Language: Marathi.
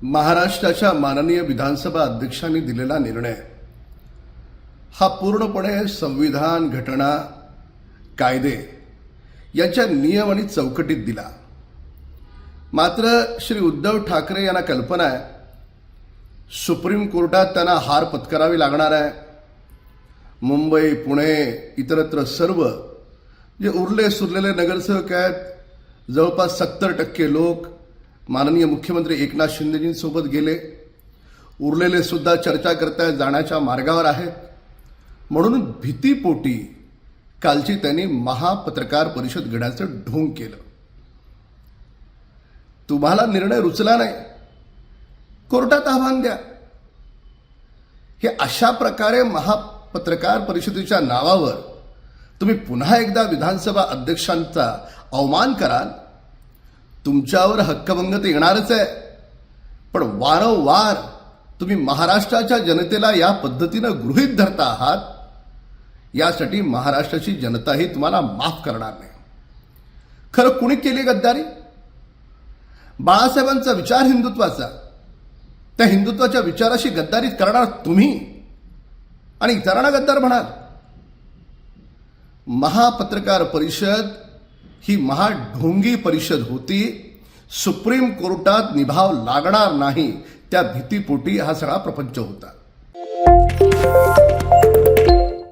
महाराष्ट्राच्या माननीय विधानसभा अध्यक्षांनी दिलेला निर्णय हा पूर्णपणे संविधान, घटना, कायदे यांच्या नियम आणि चौकटीत दिला. मात्र श्री उद्धव ठाकरे यांना कल्पना आहे सुप्रीम कोर्टात त्यांना हार पत्करावी लागणार आहे. मुंबई, पुणे, इतरत्र सर्व जे उरले सुरलेले नगरसेवक आहेत, जवळपास 70% लोक माननीय मुख्यमंत्री एकनाथ शिंदेजींसोबत गेले. उरलेले सुद्धा चर्चा करता जाण्याच्या मार्गावर आहेत. म्हणून भीतीपोटी कालची त्यांनी महापत्रकार परिषद घेण्याचं ढोंग केलं. तुम्हाला निर्णय रुचला नाही, कोर्टात आव्हान द्या. हे अशा प्रकारे महापत्रकार परिषदेच्या नावावर तुम्ही पुन्हा एकदा विधानसभा अध्यक्षांचा अवमान कराल. तुमच्यावर हक्कभंग तर येणारच आहे, पण वारंवार तुम्ही महाराष्ट्राच्या जनतेला या पद्धतीनं गृहीत धरता आहात. यासाठी महाराष्ट्राची जनताही तुम्हाला माफ करणार नाही. खरं कुणी केली गद्दारी? बाळासाहेबांचा विचार हिंदुत्वाचा, त्या हिंदुत्वाच्या विचाराशी गद्दारी करणार तुम्ही आणि इतरांना गद्दार म्हणाल. महापत्रकार परिषद ही महाढोंगी परिषद होती. सुप्रीम कोर्टात निभाव लागणार नाही त्या भीतीपोटी हा सगळा प्रपंच होता.